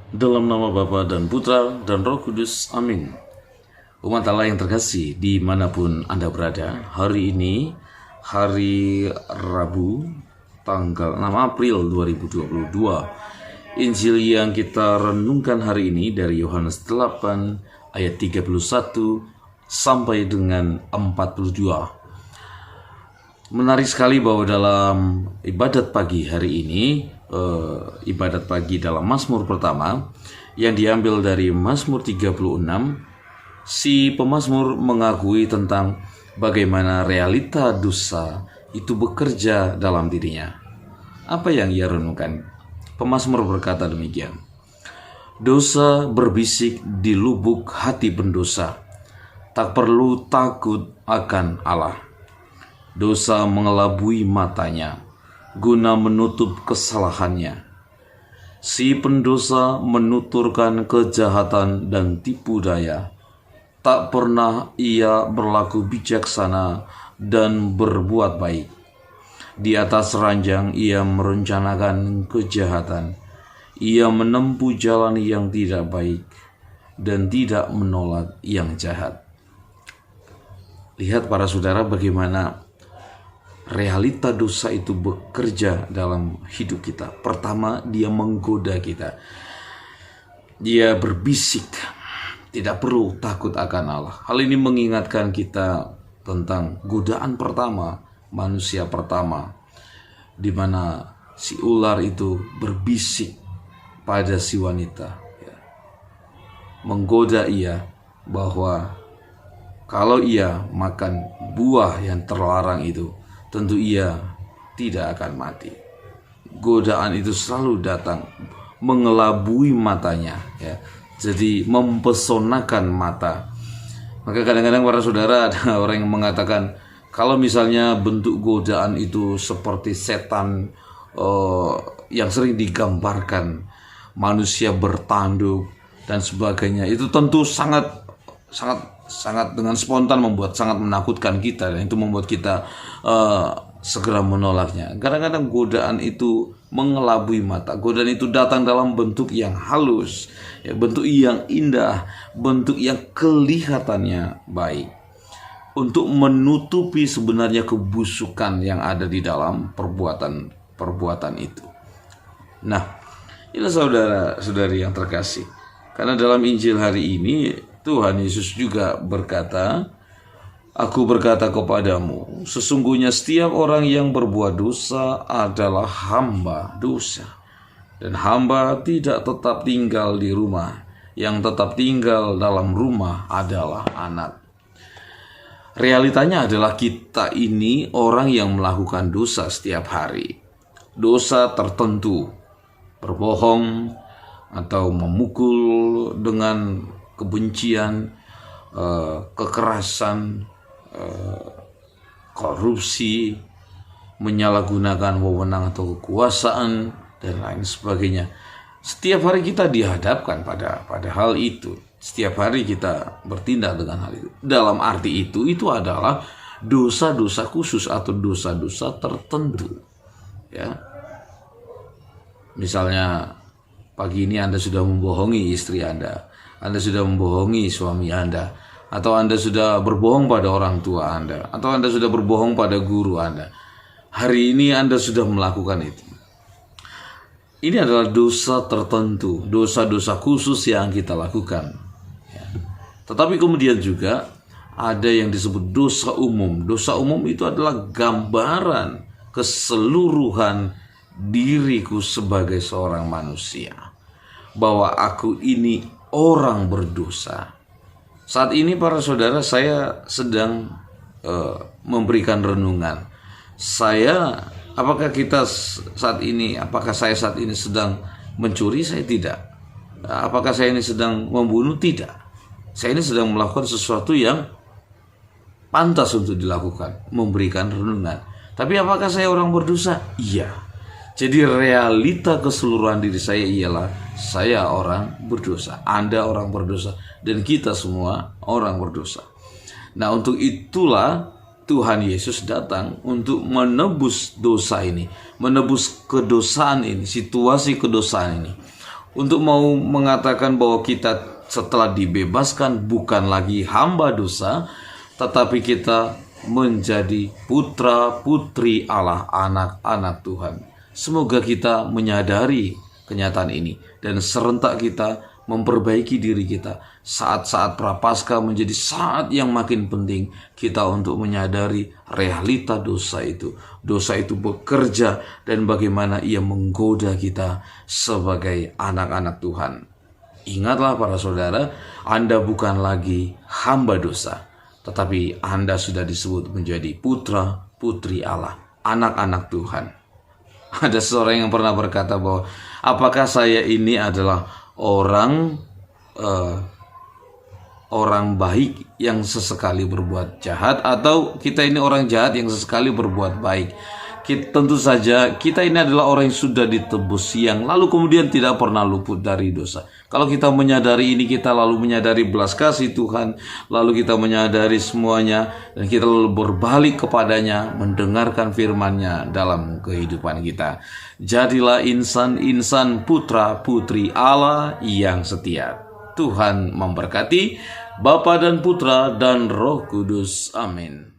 Dalam nama Bapa dan Putra dan Roh Kudus, amin. Umat Allah yang terkasih, dimanapun Anda berada, hari ini, hari Rabu, tanggal 6 April 2022, Injil yang kita renungkan hari ini dari Yohanes 8 ayat 31 sampai dengan 42. Menarik sekali bahwa dalam ibadat pagi hari ini, ibadat pagi dalam Mazmur pertama yang diambil dari Mazmur 36, si pemazmur mengakui tentang bagaimana realita dosa itu bekerja dalam dirinya. Apa yang ia renungkan? Pemazmur berkata demikian: dosa berbisik di lubuk hati pendosa, tak perlu takut akan Allah. Dosa mengelabui matanya guna menutup kesalahannya. Si pendosa menuturkan kejahatan dan tipu daya. Tak pernah ia berlaku bijaksana dan berbuat baik. Di atas ranjang ia merencanakan kejahatan. Ia menempuh jalan yang tidak baik dan tidak menolak yang jahat. Lihat para saudara bagaimana realita dosa itu bekerja dalam hidup kita. Pertama, dia menggoda kita. Dia berbisik, tidak perlu takut akan Allah. Hal ini mengingatkan kita tentang godaan pertama, manusia pertama, di mana si ular itu berbisik pada si wanita, menggoda ia bahwa kalau ia makan buah yang terlarang itu, tentu ia tidak akan mati. Godaan itu selalu datang mengelabui matanya, jadi mempesonakan mata. Maka kadang-kadang para saudara, ada orang yang mengatakan kalau misalnya bentuk godaan itu seperti setan yang sering digambarkan, manusia bertanduk dan sebagainya, itu tentu sangat dengan spontan sangat menakutkan kita, dan itu membuat kita segera menolaknya. Kadang-kadang godaan itu mengelabui mata. Godaan itu datang dalam bentuk yang halus, bentuk yang indah, bentuk yang kelihatannya baik, untuk menutupi sebenarnya kebusukan yang ada di dalam perbuatan itu. Nah, ini saudara-saudari yang terkasih, karena dalam Injil hari ini Tuhan Yesus juga berkata, "Aku berkata kepadamu, sesungguhnya setiap orang yang berbuat dosa adalah hamba dosa. Dan hamba tidak tetap tinggal di rumah, yang tetap tinggal dalam rumah adalah anak." Realitanya adalah kita ini orang yang melakukan dosa setiap hari. Dosa tertentu, berbohong atau memukul dengan kebencian, kekerasan, korupsi, menyalahgunakan wewenang atau kekuasaan, dan lain sebagainya. Setiap hari kita dihadapkan pada hal itu. Setiap hari kita bertindak dengan hal itu. Dalam arti itu adalah dosa-dosa khusus atau dosa-dosa tertentu. Misalnya pagi ini Anda sudah membohongi istri Anda sudah membohongi suami Anda, atau Anda sudah berbohong pada orang tua Anda, atau Anda sudah berbohong pada guru Anda. Hari ini Anda sudah melakukan itu. Ini adalah dosa tertentu, dosa-dosa khusus yang kita lakukan. Tetapi kemudian juga ada yang disebut dosa umum. Dosa umum itu adalah gambaran keseluruhan diriku sebagai seorang manusia, bahwa aku ini orang berdosa. Saat ini para saudara, saya sedang memberikan renungan. Apakah saya saat ini sedang mencuri? Saya tidak. Apakah saya ini sedang membunuh? Tidak. Saya ini sedang melakukan sesuatu yang pantas untuk dilakukan, memberikan renungan. Tapi apakah saya orang berdosa? Iya. Jadi realita keseluruhan diri saya ialah saya orang berdosa, Anda orang berdosa, dan kita semua orang berdosa. Nah, untuk itulah Tuhan Yesus datang untuk menebus dosa ini, menebus kedosaan ini, situasi kedosaan ini, untuk mau mengatakan bahwa kita setelah dibebaskan bukan lagi hamba dosa, tetapi kita menjadi putra-putri Allah, anak-anak Tuhan. Semoga kita menyadari kenyataan ini dan serentak kita memperbaiki diri kita. Saat-saat Prapaskah menjadi saat yang makin penting kita untuk menyadari realita dosa itu. Dosa itu bekerja dan bagaimana ia menggoda kita sebagai anak-anak Tuhan. Ingatlah para saudara, Anda bukan lagi hamba dosa, tetapi Anda sudah disebut menjadi putra putri Allah, anak-anak Tuhan. Ada seorang yang pernah berkata bahwa apakah saya ini adalah orang baik yang sesekali berbuat jahat, atau kita ini orang jahat yang sesekali berbuat baik? Tentu saja kita ini adalah orang yang sudah ditebus siang, lalu kemudian tidak pernah luput dari dosa. Kalau kita menyadari ini, kita lalu menyadari belas kasih Tuhan, lalu kita menyadari semuanya, dan kita lalu berbalik kepadanya, mendengarkan firman-Nya dalam kehidupan kita. Jadilah insan-insan putra-putri Allah yang setia. Tuhan memberkati, Bapa dan Putra dan Roh Kudus. Amin.